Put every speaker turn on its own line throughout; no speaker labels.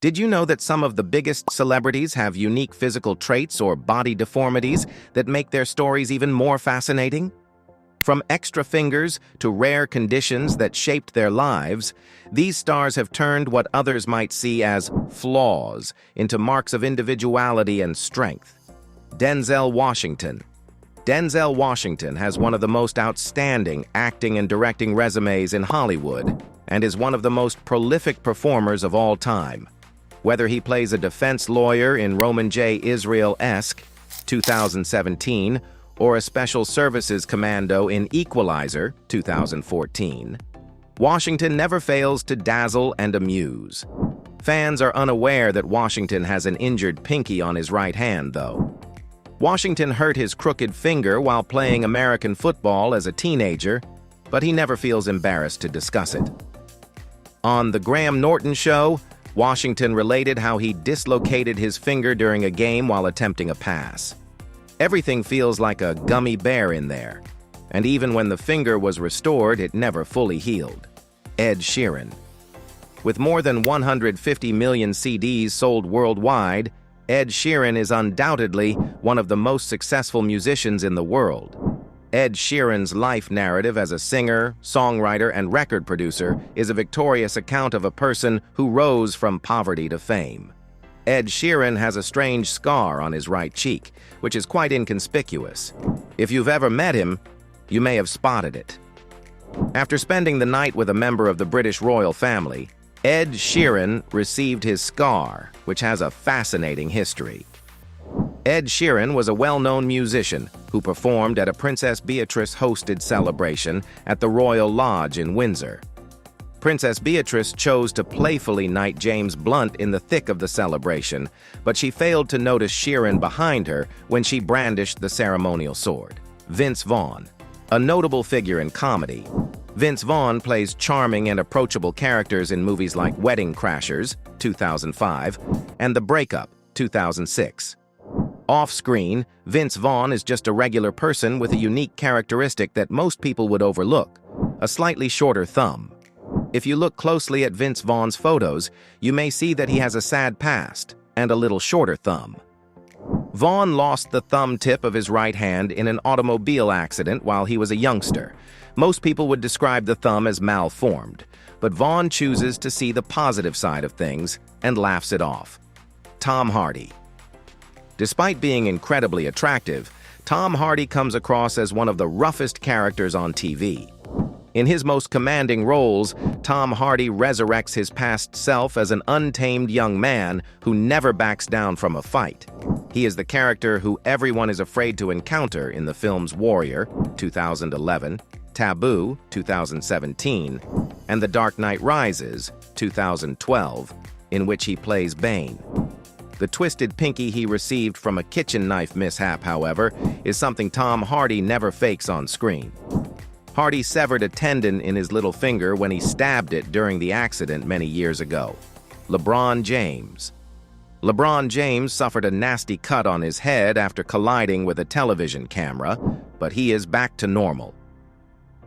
Did you know that some of the biggest celebrities have unique physical traits or body deformities that make their stories even more fascinating? From extra fingers to rare conditions that shaped their lives, these stars have turned what others might see as flaws into marks of individuality and strength. Denzel Washington. Denzel Washington has one of the most outstanding acting and directing resumes in Hollywood and is one of the most prolific performers of all time. Whether he plays a defense lawyer in Roman J. Israel-esque, 2017, or a special services commando in Equalizer, 2014, Washington never fails to dazzle and amuse. Fans are unaware that Washington has an injured pinky on his right hand, though. Washington hurt his crooked finger while playing American football as a teenager, but he never feels embarrassed to discuss it. On The Graham Norton Show, Washington related how he dislocated his finger during a game while attempting a pass. Everything feels like a gummy bear in there, and even when the finger was restored, it never fully healed. Ed Sheeran. With more than 150 million CDs sold worldwide, Ed Sheeran is undoubtedly one of the most successful musicians in the world. Ed Sheeran's life narrative as a singer, songwriter, and record producer is a victorious account of a person who rose from poverty to fame. Ed Sheeran has a strange scar on his right cheek, which is quite inconspicuous. If you've ever met him, you may have spotted it. After spending the night with a member of the British royal family, Ed Sheeran received his scar, which has a fascinating history. Ed Sheeran was a well-known musician who performed at a Princess Beatrice-hosted celebration at the Royal Lodge in Windsor. Princess Beatrice chose to playfully knight James Blunt in the thick of the celebration, but she failed to notice Sheeran behind her when she brandished the ceremonial sword. Vince Vaughn. A notable figure in comedy, Vince Vaughn plays charming and approachable characters in movies like Wedding Crashers, 2005, and The Breakup, 2006. Off-screen, Vince Vaughn is just a regular person with a unique characteristic that most people would overlook, a slightly shorter thumb. If you look closely at Vince Vaughn's photos, you may see that he has a sad past and a little shorter thumb. Vaughn lost the thumb tip of his right hand in an automobile accident while he was a youngster. Most people would describe the thumb as malformed, but Vaughn chooses to see the positive side of things and laughs it off. Tom Hardy. Despite being incredibly attractive, Tom Hardy comes across as one of the roughest characters on TV. In his most commanding roles, Tom Hardy resurrects his past self as an untamed young man who never backs down from a fight. He is the character who everyone is afraid to encounter in the films Warrior, 2011, Taboo, 2017, and The Dark Knight Rises, 2012, in which he plays Bane. The twisted pinky he received from a kitchen knife mishap, however, is something Tom Hardy never fakes on screen. Hardy severed a tendon in his little finger when he stabbed it during the accident many years ago. LeBron James. LeBron James suffered a nasty cut on his head after colliding with a television camera, but he is back to normal.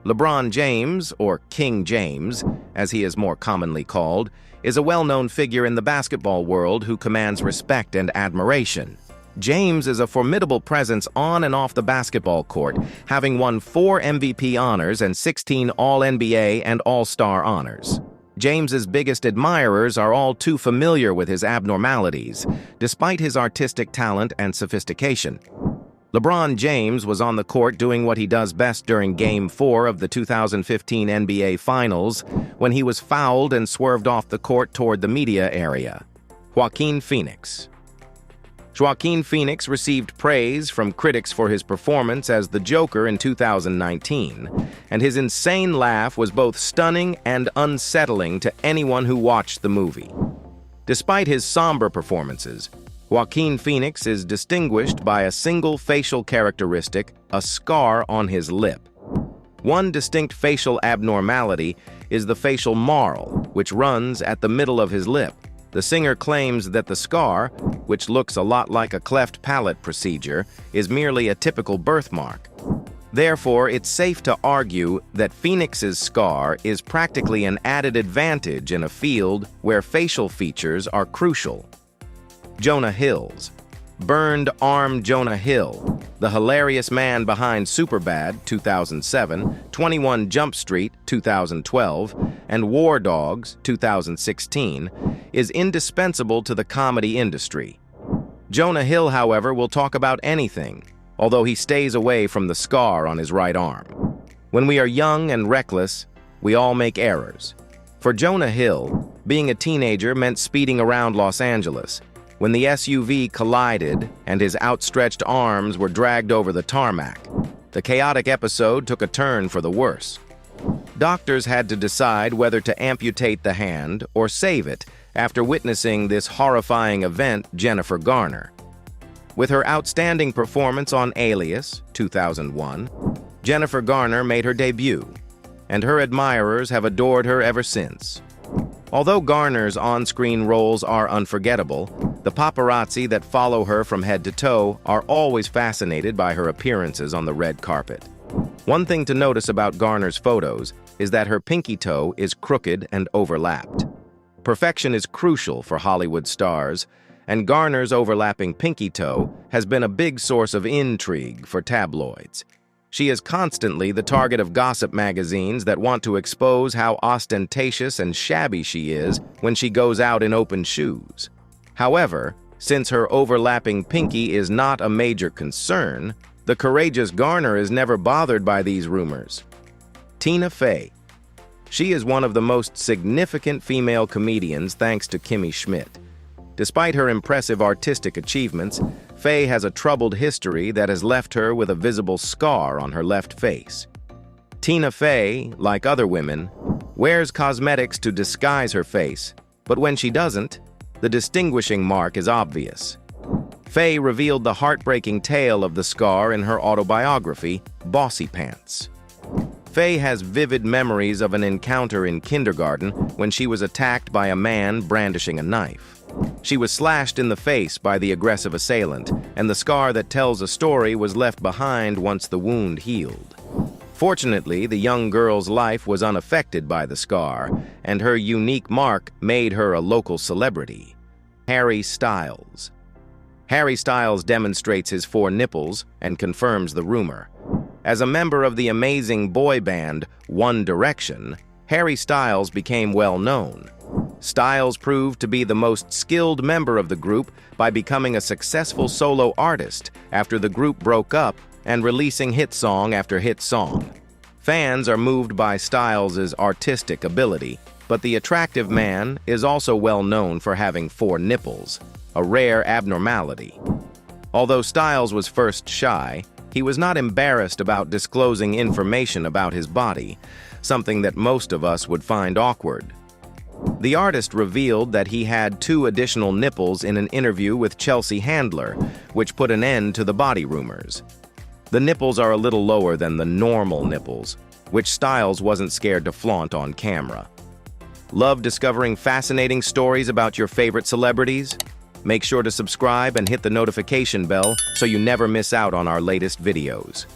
LeBron James, or King James, as he is more commonly called, is a well-known figure in the basketball world who commands respect and admiration. James is a formidable presence on and off the basketball court, having won 4 MVP honors and 16 All-NBA and All-Star honors. James's biggest admirers are all too familiar with his abnormalities, despite his artistic talent and sophistication. LeBron James was on the court doing what he does best during Game 4 of the 2015 NBA Finals when he was fouled and swerved off the court toward the media area. Joaquin Phoenix. Joaquin Phoenix received praise from critics for his performance as the Joker in 2019, and his insane laugh was both stunning and unsettling to anyone who watched the movie. Despite his somber performances, Joaquin Phoenix is distinguished by a single facial characteristic, a scar on his lip. One distinct facial abnormality is the facial marl, which runs at the middle of his lip. The singer claims that the scar, which looks a lot like a cleft palate procedure, is merely a typical birthmark. Therefore, it's safe to argue that Phoenix's scar is practically an added advantage in a field where facial features are crucial. Jonah Hill's Burned Arm. Jonah Hill, the hilarious man behind Superbad 2007, 21 Jump Street 2012, and War Dogs 2016, is indispensable to the comedy industry. Jonah Hill, however, will talk about anything, although he stays away from the scar on his right arm. When we are young and reckless, we all make errors. For Jonah Hill, being a teenager meant speeding around Los Angeles, when the SUV collided and his outstretched arms were dragged over the tarmac. The chaotic episode took a turn for the worse. Doctors had to decide whether to amputate the hand or save it after witnessing this horrifying event. Jennifer Garner. With her outstanding performance on Alias 2001, Jennifer Garner made her debut, and her admirers have adored her ever since. Although Garner's on-screen roles are unforgettable, the paparazzi that follow her from head to toe are always fascinated by her appearances on the red carpet. One thing to notice about Garner's photos is that her pinky toe is crooked and overlapped. Perfection is crucial for Hollywood stars, and Garner's overlapping pinky toe has been a big source of intrigue for tabloids. She is constantly the target of gossip magazines that want to expose how ostentatious and shabby she is when she goes out in open shoes. However, since her overlapping pinky is not a major concern, the courageous Garner is never bothered by these rumors. Tina Fey. She is one of the most significant female comedians thanks to Kimmy Schmidt. Despite her impressive artistic achievements, Fey has a troubled history that has left her with a visible scar on her left face. Tina Fey, like other women, wears cosmetics to disguise her face, but when she doesn't, the distinguishing mark is obvious. Fey revealed the heartbreaking tale of the scar in her autobiography, Bossy Pants. Fey has vivid memories of an encounter in kindergarten when she was attacked by a man brandishing a knife. She was slashed in the face by the aggressive assailant, and the scar that tells a story was left behind once the wound healed. Fortunately, the young girl's life was unaffected by the scar, and her unique mark made her a local celebrity. Harry Styles. Harry Styles demonstrates his 4 nipples and confirms the rumor. As a member of the amazing boy band One Direction, Harry Styles became well known. Styles proved to be the most skilled member of the group by becoming a successful solo artist after the group broke up and releasing hit song after hit song. Fans are moved by Styles' artistic ability, but the attractive man is also well known for having 4 nipples, a rare abnormality. Although Styles was first shy, he was not embarrassed about disclosing information about his body, something that most of us would find awkward. The artist revealed that he had 2 additional nipples in an interview with Chelsea Handler, which put an end to the body rumors. The nipples are a little lower than the normal nipples, which Styles wasn't scared to flaunt on camera. Love discovering fascinating stories about your favorite celebrities? Make sure to subscribe and hit the notification bell so you never miss out on our latest videos.